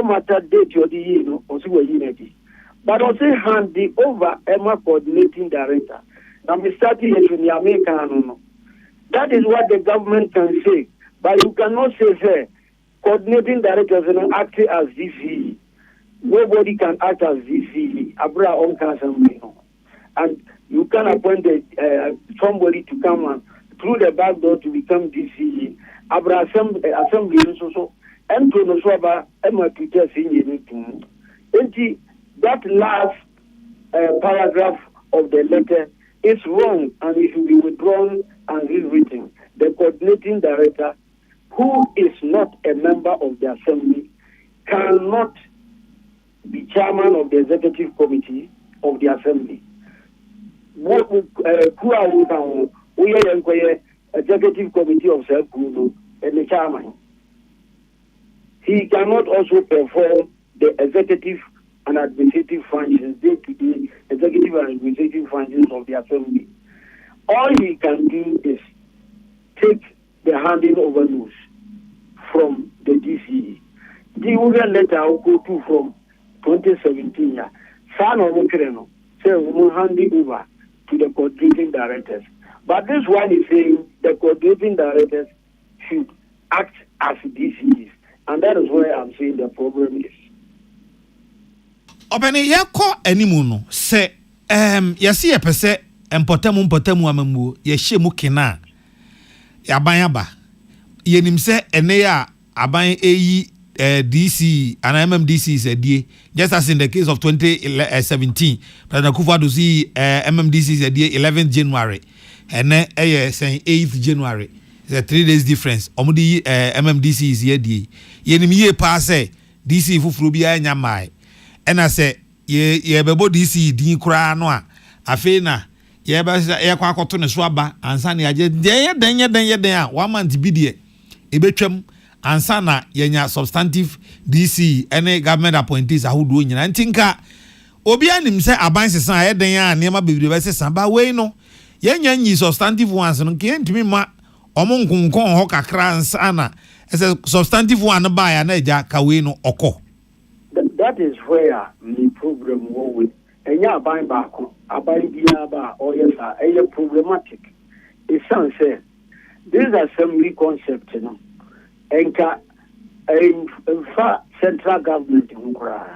J: matter date or the year, no, or unity. But also hand the over Emma coordinating director. Now we starting in the American no. That is what the government can say. But you cannot say coordinating directors and act as DCE. Nobody can act as DCE. Abra on assembly. And you can appoint somebody to come and through the back door to become DCE. Abra assembly so and to no swaba Emma Peter singing it. That last paragraph of the letter is wrong and it should be withdrawn and rewritten. The coordinating director, who is not a member of the assembly, cannot be chairman of the executive committee of the assembly. We are executive committee of Self-Kuno and the chairman. He cannot also perform the executive and administrative functions, day-to-day executive and administrative functions of the assembly. All he can do is take the handing over news from the DCE. The other letter will go to from 2017. Son of Okreno say we will hand it over to the coordinating directors. But this one is saying the coordinating directors should act as DCEs. And that is where I'm saying the problem is.
A: Obeni yako animu no se yesi yepese empotemu amamu yehye mu kena yaban aba yenim se ene ya aban eyi DC and MMDC is a DA just as in the case of 2017 President Kufuor see MMDC is a DA 11th January and then saying 8th January. It's a 3 days difference. Omudi MMDC is here DA. Yenim ye pass DC fufuru bia nyamai. And I say ye bebo DC din kura no a afi na ye ba ye kwa akoto ne so aba ansa na ye den a 1 month bi de ebetwam ansa na yenya substantive DC any government appointees ahodo nyina ntinka obi anim se aban sesan ye den a niam bebre be sesan ba we no yenya nyi substantive ones no ke ntimi ma omo nkonkon ho kakra ansa na ese substantive one ba ya na eja ka we no okọ.
J: That is where the problem with enya aban ba ko aban bia ba or yes are problematic. It sounds say this assembly concept no enka in fa central government nkura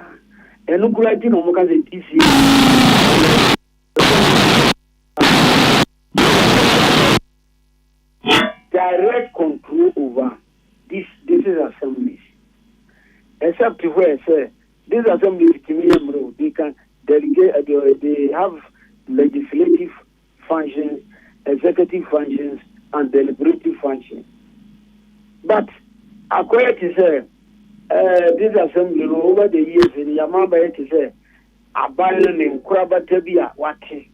J: enukura di no mo ka say DC direct control over this is assemblies, except where say these assemblies they can delegate, they have legislative functions, executive functions, and deliberative functions. But according to say this assembly over the years in Yamamba to say abandoning Kurabatabia Wati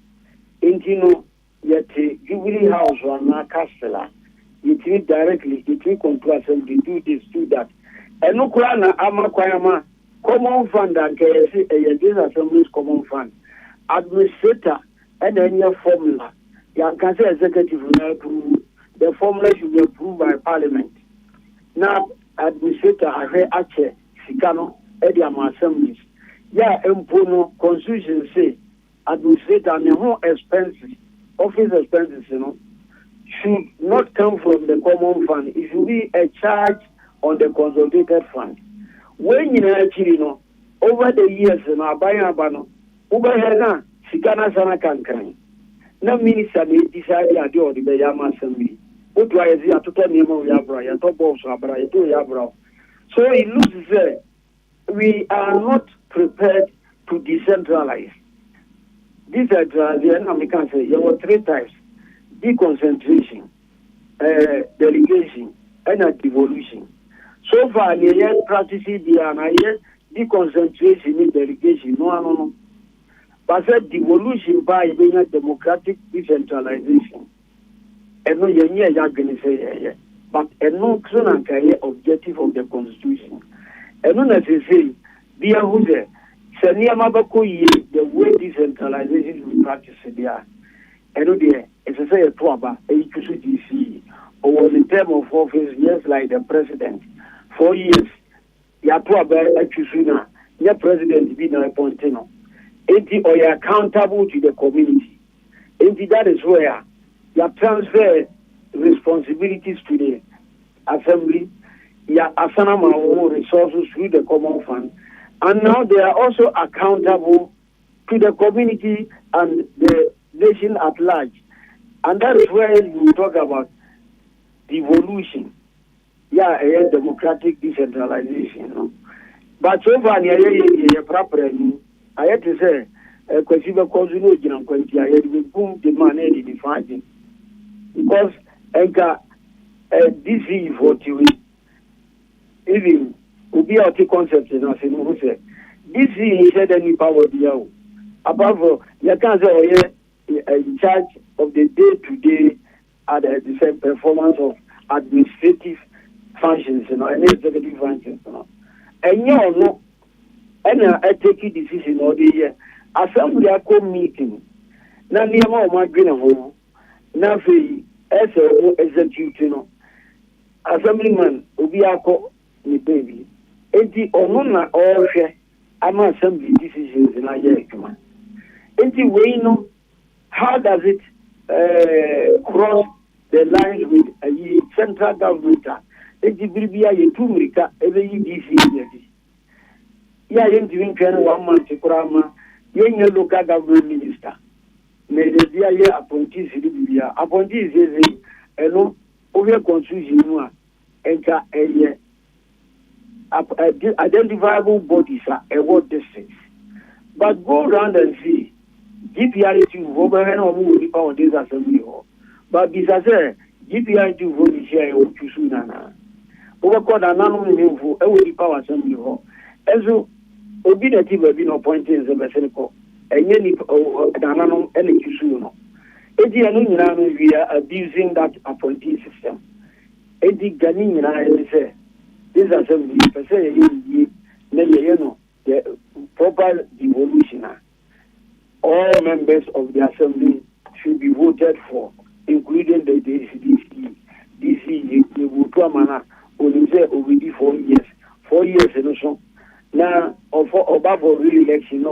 J: Intino yet Jubilee House or Castella. It will directly, it will control assembly, do this, do that. And no Kurana Amakwayama common fund and this assembly's common fund. Administrator and then your formula. You can say executive will approve. The formula should be approved by parliament. Now administrator have actually Sikano Ediam assemblies. Yeah, Empono constitution say administrator and the whole expenses, office expenses, should not come from the common fund. It should be a charge on the consolidated fund. When you actually over the years, Abayabano, Ubayana, Sikana Sana Kankan. No minister may decide to do the Bayama Assembly. What do I see? I took Nemo Yabra, I top of Sabra, I do Yabra. So it looks that we are not prepared to decentralize. Decentralization, I can say, there were 3 types. Deconcentration. delegation and a devolution. So far, the practices the deconcentration in delegation. No. But said devolution by being a democratic decentralization. And no, you're but a no objective of the constitution. And no necessary, be a who's the way decentralization will practice there. And no, there, it's a say a twaba, a DC, or was in term of office, yes, like the president. 4 years, ya twaba a chusuna, your president be no appointed. Or you're accountable to the community. And that is where you transfer responsibilities to the assembly, you assign more resources through the common fund, and now they are also accountable to the community and the nation at large. And that is where you talk about devolution. Yeah, a democratic decentralization. No? But so far, properly. I had to say, because you cause you know, I had to boom the man in fighting. Because this is what you even will be out of concept, and I say, no, say, this is said any power deal. Above all, you can't say, in charge of the day to day at the same performance of administrative functions, and executive functions, and you know. And I take a decision all the year. Assembly a meeting. Now, near my green home. Now, as a executive, assemblyman will be a co baby. 80 or none all share. I'm assembly decisions in a year. 80 way, no. How does it cross the lines with a central government? 80 will be a 2 America every DC. Yeah, you're doing 1 month to Kurama, you're local government minister. May the dear appointees, appointees is a no over constitution and identifiable bodies are award districts. But go around and see GPI2 over and over the power this assembly hall. But this as a GPI2 vote is here or Kusuna. Overcalled an anonymous over the power assembly hall. And so, Obedient will be no point in the Messenico, and any Danano and Kusuno. Eddie we are abusing that appointee system. Eddie Ganin and I say, this assembly, per se, the proper devolution. All members of the assembly should be voted for, including the DC. DC, the Wutuamana, only say over 4 years. 4 years and so. Now, above re-election,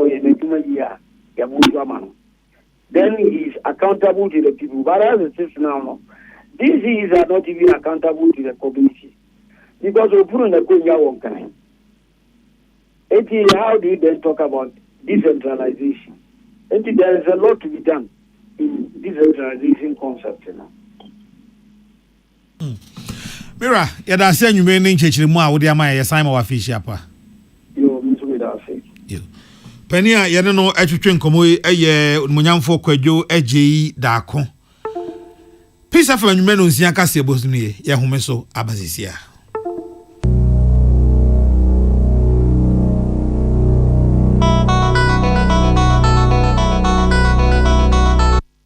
J: then he is accountable to the people. But as it is now, these are not even accountable to the community. Because we put in the Konya one kind. How do you then talk about decentralization? There is a lot to be done in decentralization concept.
A: Mira, yada say you may name church mu a wo de ama ya sign our fish apa. Penia yene no atwetwe nkomo eye munyamfo kwadwo agei daako. Peace afa nwume no nsia ka se bosu ne ye home so abasisia.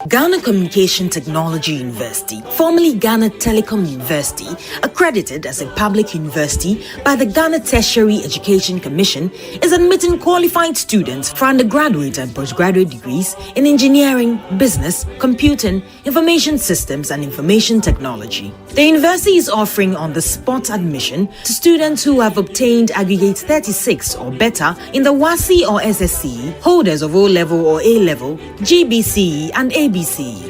K: Ghana Communication Technology University, formerly Ghana Telecom University, accredited as a public university by the Ghana Tertiary Education Commission, is admitting qualified students for undergraduate and postgraduate degrees in engineering, business, computing, information systems, and information technology. The university is offering on-the-spot admission to students who have obtained aggregate 36 or better in the WASI or SSCE, holders of O-level or A-level, GBCE, and ABC,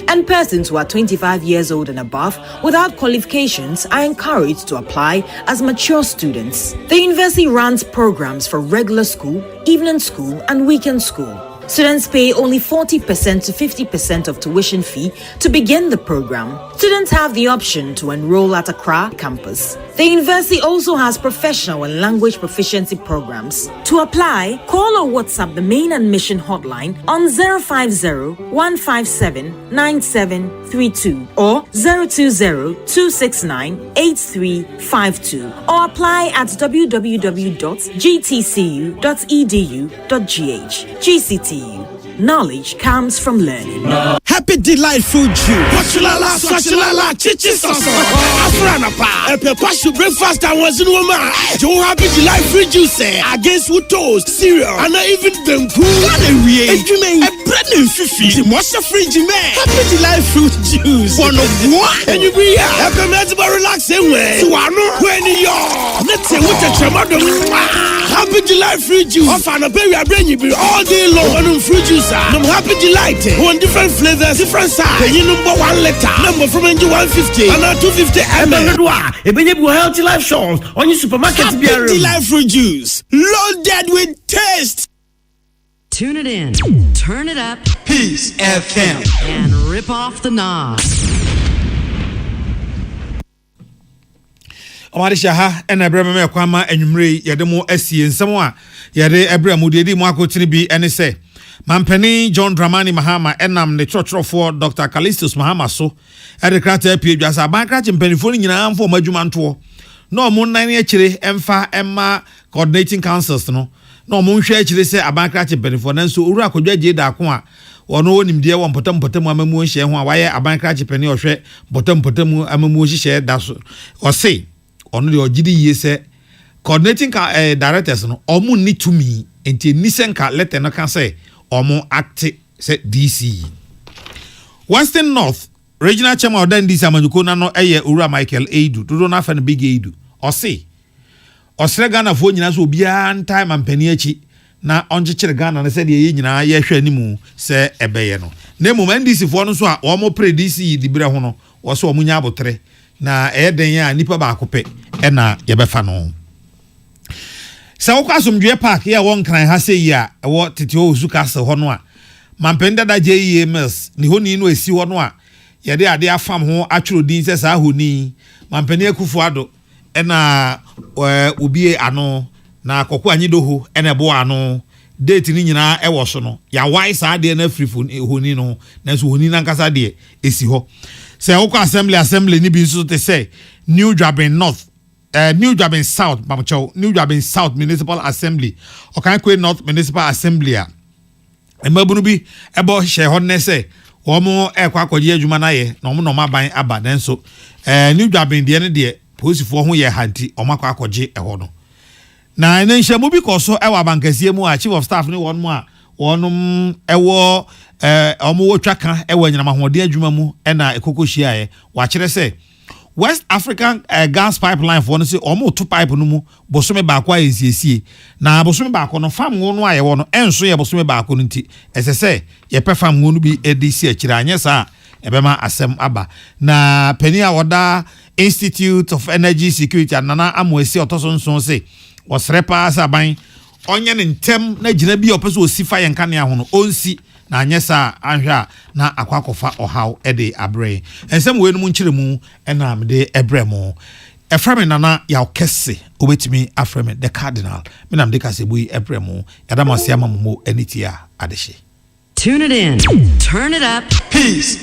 K: and persons who are 25 years old and above without qualifications are encouraged to apply as mature students. The university runs programs for regular school, evening school, and weekend school. Students pay only 40% to 50% of tuition fee to begin the program. students have the option to enroll at Accra campus. The university also has professional and language proficiency programs. To apply, call or WhatsApp the main admission hotline on 050-157-9732 or 020-269-8352 or apply at www.gtcu.edu.gh. GCTU. Knowledge comes from learning.
L: Happy delightful Jew. Swachilala, chichi soso. Afrana pa. Epe pashu breakfast and was in woman. Joe happy delightful juice against with toast, cereal, and even them cool. And you may a bread and fifi. The most fridge man. Happy delightful juice. One of what? And you be here. Epe mezba relaxing way. Tuano when you're. Let's say what a chamado. Happy delightful juice. Off and a baby I bring you all day long. On fruit juice. I'm happy delighted. One different flavors, different size. You number 1 liter. Number from 150 and 250 ml. If you healthy life shows on your supermarket, happy delightful juice, loaded with taste.
M: Tune it in, turn it up,
L: Peace FM,
M: and rip off the knob.
A: Omarisha ha ena ebrema me kwama enwumre yede mo asie nsem a yede ebrema mo dedi mo akotini bi ene se Mampeni John Dramani Mahama enam ne chorofo Dr. Callistus Mahama so ede krata apie dwasa ban krache mpanifo ni nyina amfo madwuma nto no mo nan ne akire emfa emma coordinating councils no no mo nhwe akire se aban krache mpanifo nanso owura akodwaje da ko a ono onimde wo mpotam amamu nhye ho a waye aban krache pani ohwe mpotam amamu nhye da so o se ono de ogidi yese coordinating directors no omu ni tumi enti nisenka letter no kan say omo act say DC Western North Regional Chairman of DC Amanyuko na no eye Ura Michael Eidu dodo na fa no big Eidu o say osre Ghana fo nyina so obia ntai mampani achi na onjechire Ghana na say de ye nyina ye hwe animu say ebeye no na mum NDC fo no so a omo pre DC di bire ho no wo so omunya abotre na eden ya nipa ba akope na ye befa no sa wo kwasomdwe park ya won kran ha sei ya wo tete o suka se ho no a mampenda da JEMS ni honi no esi ho no a ye de ade afam ho atworo din se sa honi mampani akufu ado na obie ano na kokko anyido ho na bo ano date ni nyina e wo so no ya wai sa de na free honi no na so honi na nkasa de esi ho se wo assembly ni bi nso te say New Jabin North New Jabin South Bamcho New Jabin South Municipal Assembly Okankwe North Municipal Assembly a emabunu bi ebo hye ho ne say wo mo ekwa akodi adwuma na ye na mo no maban aba denso New Jabin de ne de posifo ho ye hanti o makwa akogye eho no na ene nhyamu bi koso ewa abankasie mu a chief of staff ni won mu a wonum ewo omo wo twaka ewa nyina mahode adwuma mu na ekokohia ye wa kire say West African gas pipeline for no say omo to pipe no mu bosome ba kwa esiesie na bosome ba ko no fam wo no aye wo no enso ye bosome ba ko no nti esese ye pe fam wo no bi edisi akira anye sa ebema asem aba na pani a woda Institute of Energy Security nana amoesi otosonson say osrepa asaban onye ne ntem na gina bi opeso osifa ye nka ne ho no onsi na anyesa ahwa na akwakofa ohaw ede abre ensem we no mu nkyeremu na mede ebremo eframe nana ya kesse obetimi aframe the cardinal me na mede kasebui ebremo yadamase amamumo enitia adehye.
M: Tune it in, turn it up,
L: peace